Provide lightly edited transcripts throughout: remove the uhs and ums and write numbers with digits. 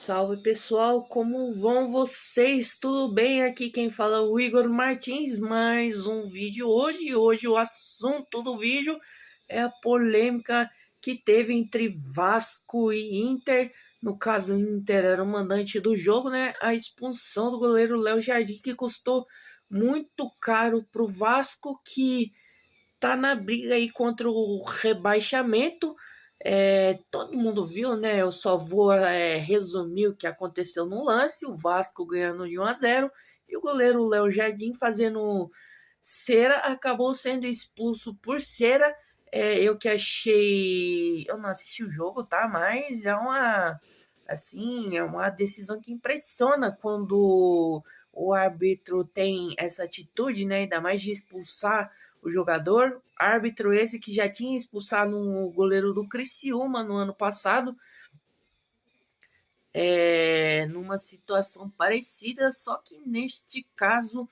Salve pessoal, como vão vocês? Tudo bem? Aqui quem fala é o Igor Martins, mais um vídeo hoje. E hoje o assunto do vídeo é a polêmica que teve entre Vasco e Inter. No caso, o Inter era o mandante do jogo, né? A expulsão do goleiro Léo Jardim, que custou muito caro pro Vasco, que tá na briga aí contra o rebaixamento. Todo mundo viu, né? Eu só vou resumir o que aconteceu no lance. O Vasco ganhando de 1-0 e o goleiro Léo Jardim fazendo cera, acabou sendo expulso por cera. Eu que achei, eu não assisti o jogo, tá? Mas é uma decisão que impressiona quando o árbitro tem essa atitude, né? Ainda mais de expulsar o jogador. Árbitro esse que já tinha expulsado o goleiro do Criciúma no ano passado, numa situação parecida, só que neste caso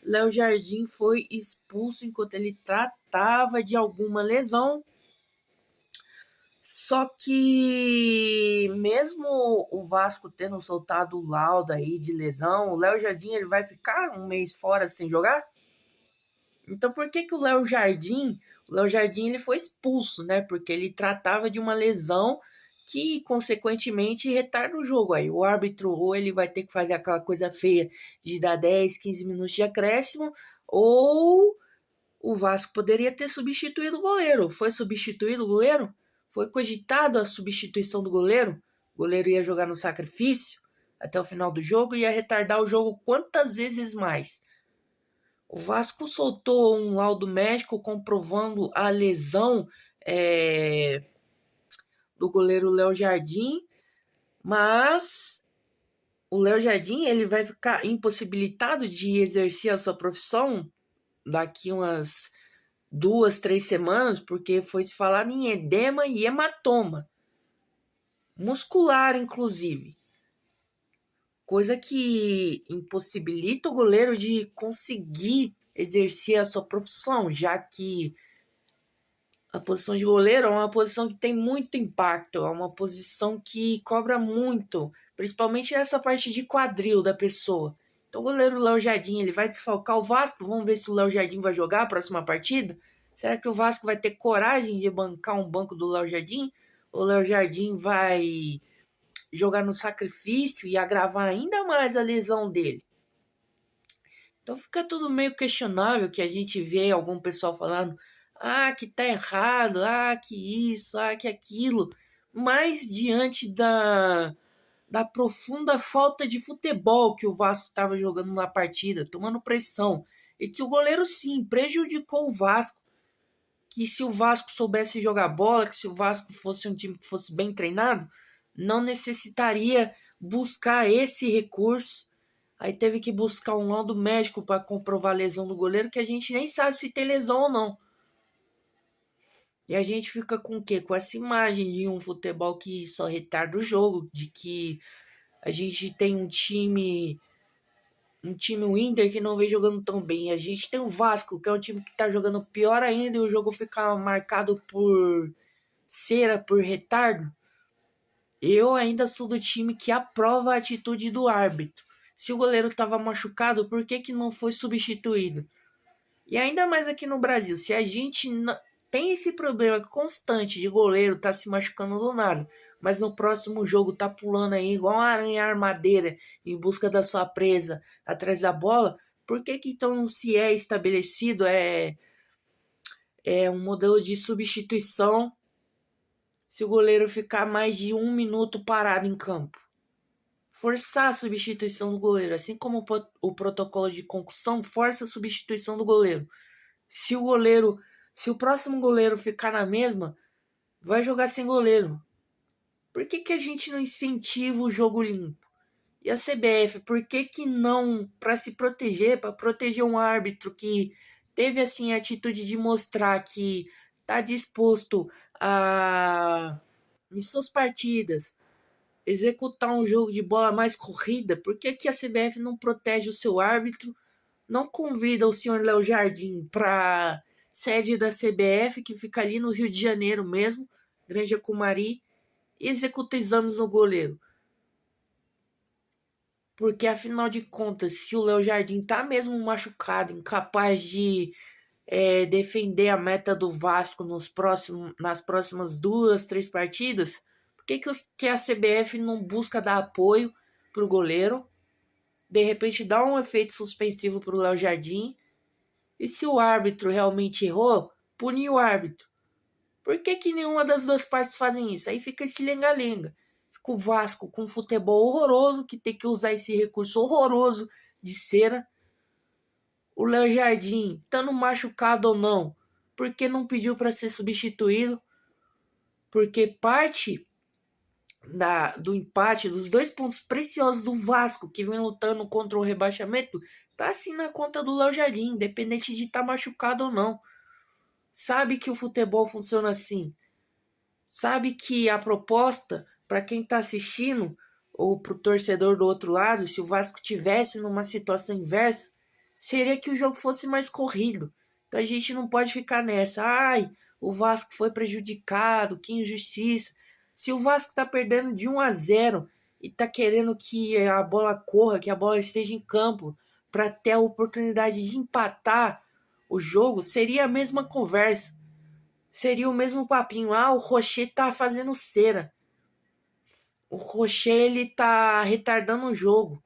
Léo Jardim foi expulso enquanto ele tratava de alguma lesão. Só que mesmo o Vasco tendo soltado o laudo aí de lesão, o Léo Jardim ele vai ficar um mês fora sem jogar? Então por que que o Léo Jardim ele foi expulso, né? Porque ele tratava de uma lesão que consequentemente retarda o jogo. Aí o árbitro ou ele vai ter que fazer aquela coisa feia de dar 10, 15 minutos de acréscimo, ou o Vasco poderia ter substituído o goleiro. Foi substituído o goleiro? Foi cogitada a substituição do goleiro? O goleiro ia jogar no sacrifício até o final do jogo e ia retardar o jogo quantas vezes mais? O Vasco soltou um laudo médico comprovando a lesão é, do goleiro Léo Jardim, mas o Léo Jardim ele vai ficar impossibilitado de exercer a sua profissão daqui umas 2, 3 semanas, porque foi se falado em edema e hematoma muscular, inclusive. Coisa que impossibilita o goleiro de conseguir exercer a sua profissão, já que a posição de goleiro é uma posição que tem muito impacto, é uma posição que cobra muito, principalmente nessa parte de quadril da pessoa. Então o goleiro Léo Jardim, ele vai desfalcar o Vasco, vamos ver se o Léo Jardim vai jogar a próxima partida? Será que o Vasco vai ter coragem de bancar um banco do Léo Jardim? Ou o Léo Jardim vai jogar no sacrifício e agravar ainda mais a lesão dele? Então fica tudo meio questionável, que a gente vê algum pessoal falando que tá errado, que isso, que aquilo, mas diante da profunda falta de futebol que o Vasco estava jogando na partida, tomando pressão, e que o goleiro sim prejudicou o Vasco, que se o Vasco soubesse jogar bola, que se o Vasco fosse um time que fosse bem treinado, não necessitaria buscar esse recurso. Aí teve que buscar um laudo médico para comprovar a lesão do goleiro, que a gente nem sabe se tem lesão ou não. E a gente fica com o quê? Com essa imagem de um futebol que só retarda o jogo, de que a gente tem um time o Inter que não vem jogando tão bem. A gente tem o Vasco, que é um time que tá jogando pior ainda, e o jogo fica marcado por cera, por retardo. Eu ainda sou do time que aprova a atitude do árbitro. Se o goleiro estava machucado, por que não foi substituído? E ainda mais aqui no Brasil, se a gente tem esse problema constante de goleiro tá se machucando do nada, mas no próximo jogo tá pulando aí igual uma aranha armadeira em busca da sua presa atrás da bola, por que então não se é estabelecido um modelo de substituição se o goleiro ficar mais de 1 minuto parado em campo? Forçar a substituição do goleiro, assim como o protocolo de concussão força a substituição do goleiro. Se o goleiro, se o próximo goleiro ficar na mesma, vai jogar sem goleiro. Por que a gente não incentiva o jogo limpo? E a CBF, por que não, para se proteger, para proteger um árbitro que teve assim a atitude de mostrar que está disposto a, em suas partidas, executar um jogo de bola mais corrida, por que a CBF não protege o seu árbitro, não convida o senhor Léo Jardim para sede da CBF, que fica ali no Rio de Janeiro mesmo, Granja Comari, e executa exames no goleiro? Porque afinal de contas, se o Léo Jardim tá mesmo machucado, incapaz de defender a meta do Vasco nas próximas 2, 3 partidas, por que a CBF não busca dar apoio pro goleiro? De repente dá um efeito suspensivo pro Léo Jardim. E se o árbitro realmente errou, punir o árbitro. Por que nenhuma das duas partes fazem isso? Aí fica esse lenga-lenga. Fica o Vasco com um futebol horroroso, que tem que usar esse recurso horroroso de cera. O Léo Jardim, estando machucado ou não, por que não pediu para ser substituído? Porque parte do empate, dos 2 pontos preciosos do Vasco, que vem lutando contra o rebaixamento, tá assim na conta do Léo Jardim, independente de estar machucado ou não. Sabe que o futebol funciona assim. Sabe que a proposta, para quem está assistindo, ou para o torcedor do outro lado, se o Vasco tivesse numa situação inversa, seria que o jogo fosse mais corrido. Então a gente não pode ficar nessa. Ai, o Vasco foi prejudicado, que injustiça. Se o Vasco está perdendo de 1-0 e está querendo que a bola corra, que a bola esteja em campo, para ter a oportunidade de empatar o jogo, seria a mesma conversa. Seria o mesmo papinho. Ah, o Rocher tá fazendo cera. O Rocher, ele tá retardando o jogo.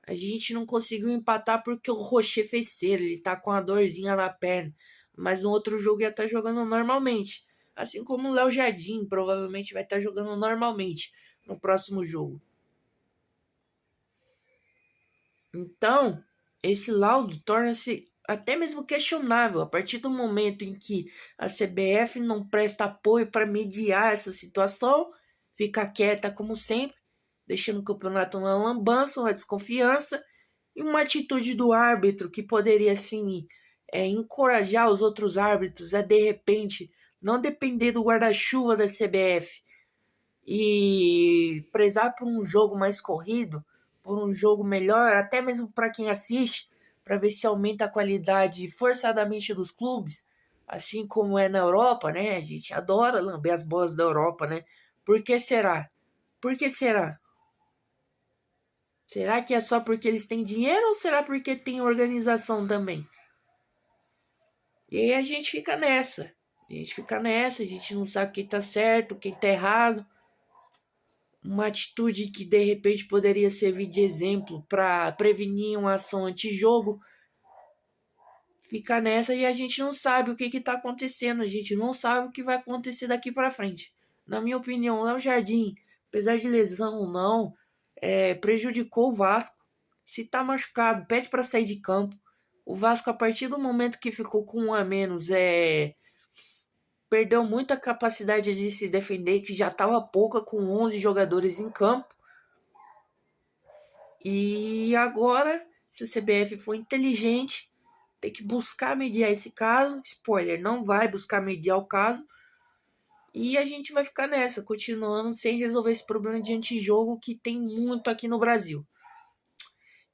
A gente não conseguiu empatar porque o Rocher fez cera. Ele tá com a dorzinha na perna. Mas no outro jogo ia estar jogando normalmente. Assim como o Léo Jardim provavelmente vai estar jogando normalmente no próximo jogo. Então, esse laudo torna-se até mesmo questionável a partir do momento em que a CBF não presta apoio para mediar essa situação, fica quieta como sempre, deixando o campeonato na lambança, uma desconfiança e uma atitude do árbitro que poderia assim encorajar os outros árbitros a de repente não depender do guarda-chuva da CBF e prezar por um jogo mais corrido, por um jogo melhor, até mesmo para quem assiste, para ver se aumenta a qualidade forçadamente dos clubes, assim como é na Europa, né? A gente adora lamber as bolas da Europa, né? Por que será? Por que será? Será que é só porque eles têm dinheiro ou será porque tem organização também? E aí a gente fica nessa. A gente não sabe quem tá certo, quem tá errado. Uma atitude que de repente poderia servir de exemplo para prevenir uma ação antijogo, fica nessa e a gente não sabe o que está acontecendo, a gente não sabe o que vai acontecer daqui para frente. Na minha opinião, o Léo Jardim, apesar de lesão ou não, prejudicou o Vasco. Se está machucado, pede para sair de campo. O Vasco, a partir do momento que ficou com um a menos, perdeu muita capacidade de se defender, que já estava pouca com 11 jogadores em campo. E agora, se a CBF for inteligente, tem que buscar mediar esse caso. Spoiler, não vai buscar mediar o caso. E a gente vai ficar nessa, continuando sem resolver esse problema de antijogo que tem muito aqui no Brasil.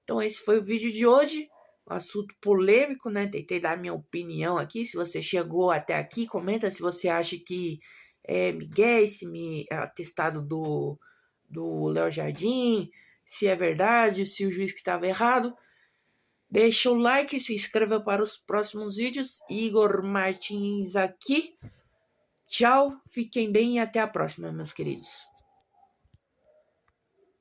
Então esse foi o vídeo de hoje. Um assunto polêmico, né? Tentei dar minha opinião aqui. Se você chegou até aqui, comenta se você acha que Miguel, esse atestado do Léo Jardim, se é verdade, se o juiz que estava errado. Deixa o like, se inscreva para os próximos vídeos. Igor Martins aqui. Tchau, fiquem bem e até a próxima, meus queridos.